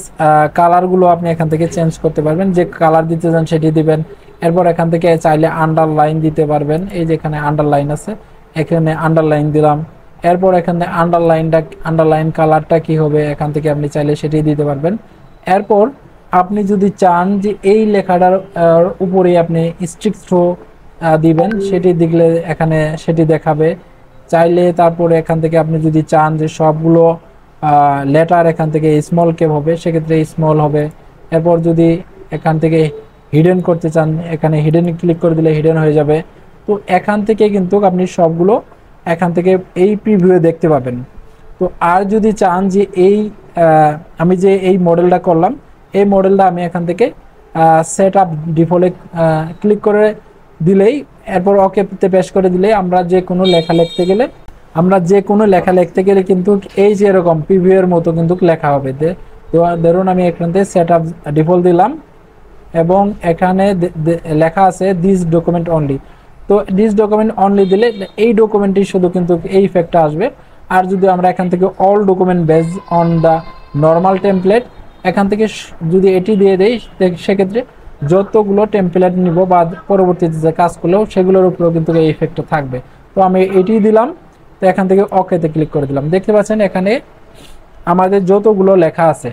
কালারগুলো আপনি এখান থেকে চেঞ্জ করতে পারবেন, যে কালার দিতে চান সেটি দিবেন। এরপর এখান থেকে চাইলে আন্ডারলাইন দিতে পারবেন, এই যে এখানে আন্ডারলাইন আছে, এখানে আন্ডারলাইন দিলাম। এরপর এখানে আন্ডারলাইন কালারটা কি হবে এখান থেকে আপনি চাইলে সেটি দিতে পারবেন। এরপর আপনি যদি চান যে এই লেখাটার উপরে আপনি স্ট্রিক থ্রো দিবেন, সেটি দিলে এখানে সেটি দেখাবে চাইলে। তারপরে এখান থেকে আপনি যদি চান যে সবগুলো লেটার এখান থেকে স্মল কেপ হবে, সেক্ষেত্রে স্মল হবে। এরপর যদি এখান থেকে হিডেন করতে চান, এখানে হিডেন ক্লিক করে দিলে হিডেন হয়ে যাবে। তো এখান থেকে কিন্তু আপনি সবগুলো এখান থেকে এই প্রিভিউয়ে দেখতে পাবেন। তো আর যদি চান যে এই আমি যে এই মডেলটা করলাম, এই মডেলটা আমি এখান থেকে সেট আপ ডিফল্টে ক্লিক করে দিলেই, এরপর ওকেতে পেশ করে দিলেই আমরা যে কোনো লেখা লিখতে গেলে কিন্তু এই যে এরকম প্রিভিউয়ের মতো কিন্তু লেখা হবে। তো ধরুন আমি এখান থেকে সেট আপ ডিফল্ট দিলাম এবং এখানে লেখা আছে দিস ডকুমেন্ট অনলি। তো দিস ডকুমেন্ট অনলি দিলে এই ডকুমেন্টটি শুধু কিন্তু এই ইফেক্টটা আসবে। আর যদি আমরা এখান থেকে all document base on the normal template এখান থেকে যদি এটি দিয়ে দেই, সেক্ষেত্রে যতগুলো টেমপ্লেট নিব বা পরবর্তীতে যে কাজ করলেও সেগুলোর উপরেও কিন্তু এই ইফেক্টটা থাকবে। তো আমি এটি দিলাম, তো এখান থেকে ওকেতে ক্লিক করে দিলাম। দেখতে পাচ্ছেন এখানে আমাদের যতগুলো লেখা আছে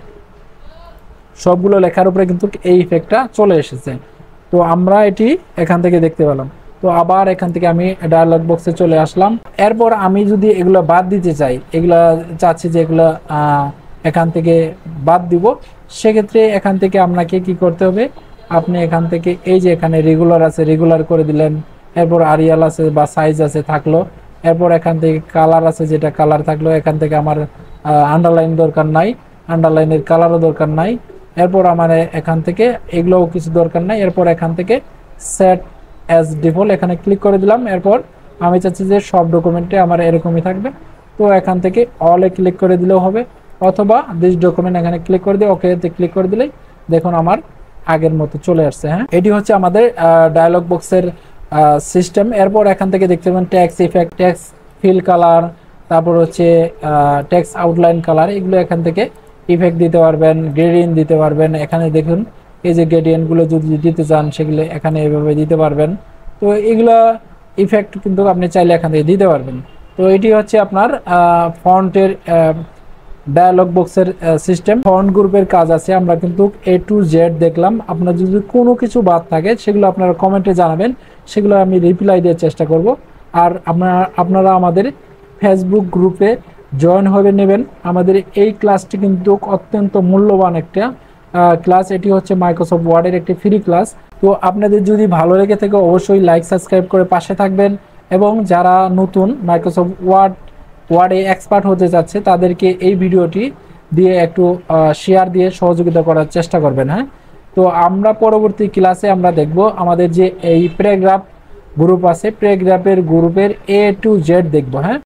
সবগুলো লেখার উপরে কিন্তু এই ইফেক্টটা চলে এসেছে। তো আমরা এটি এখান থেকে দেখতে পেলাম। তো আবার এখান থেকে আমি ডায়ালগ বক্সে চলে আসলাম। এরপর আমি যদি এগুলো বাদ দিতে চাই, এগুলো চাচ্ছি যে এগুলো এখান থেকে বাদ দিব, সেক্ষেত্রে এখান থেকে আপনাকে কি করতে হবে, আপনি এখান থেকে এই যে এখানে রেগুলার আছে, রেগুলার করে দিলেন। এরপর আরিয়াল আছে বা সাইজ আছে থাকলো। এরপর এখান থেকে কালার আছে, যেটা কালার থাকলো। এখান থেকে আমার আন্ডারলাইন দরকার নাই, আন্ডারলাইনের কালারও দরকার নাই। এরপর আমার এখান থেকে এগুলোও কিছু দরকার নাই। এরপর এখান থেকে সেট অ্যাজ ডিফল্ট এখানে ক্লিক করে দিলাম। এরপর আমি চাচ্ছি যে সব ডকুমেন্টে আমার এরকমই থাকবে, তো এখান থেকে অলে ক্লিক করে দিলেও হবে, অথবা দিস ডকুমেন্ট এখানে ক্লিক করে দিয়ে ওকেতে ক্লিক করে দিলেই দেখুন আমার আগের মতো চলে আসছে। হ্যাঁ, এটি হচ্ছে আমাদের ডায়ালগ বক্সের সিস্টেম। এরপর এখান থেকে দেখতে পাবেন text effect, text fill colour, তারপর হচ্ছে টেক্সট আউটলাইন কালার, এগুলো এখান থেকে ইফেক্ট দিতে পারবেন, গ্রেডিয়েন্ট দিতে পারবেন। এখানে দেখুন এই যে গ্রেডিয়েন্টগুলো যদি দিতে চান সেগুলো এখানে এভাবে দিতে পারবেন। তো এগুলো ইফেক্ট কিন্তু আপনি চাইলে এখান থেকে দিতে পারবেন। তো এটি হচ্ছে আপনার ফন্টের ডায়ালগ বক্সের সিস্টেম। ফন্ট গ্রুপের কাজ আছে আমরা কিন্তু A to Z দেখলাম। আপনার যদি কোনো কিছু বাদ থাকে সেগুলো আপনারা কমেন্টে জানাবেন, সেগুলো আমি রিপ্লাই দেওয়ার চেষ্টা করব। আর আপনারা আমাদের ফেসবুক গ্রুপে জয়েন হয়ে নেবেন। আমাদের এই ক্লাসটি কিন্তু অত্যন্ত মূল্যবান একটা ক্লাস। এটি হচ্ছে মাইক্রোসফট ওয়ার্ডের একটি ফ্রি ক্লাস। তো আপনাদের যদি ভালো লেগে থাকে অবশ্যই লাইক সাবস্ক্রাইব করে পাশে থাকবেন, এবং যারা নতুন মাইক্রোসফট ওয়ার্ডে এক্সপার্ট হতে যাচ্ছে তাদেরকে এই ভিডিওটি দিয়ে একটু শেয়ার দিয়ে সহযোগিতা করার চেষ্টা করবেন। হ্যাঁ, তো আমরা পরবর্তী ক্লাসে আমরা দেখব আমাদের যে এই প্যারাগ্রাফ গ্রুপ আছে, প্যারাগ্রাফের গ্রুপের A to Z দেখব। হ্যাঁ।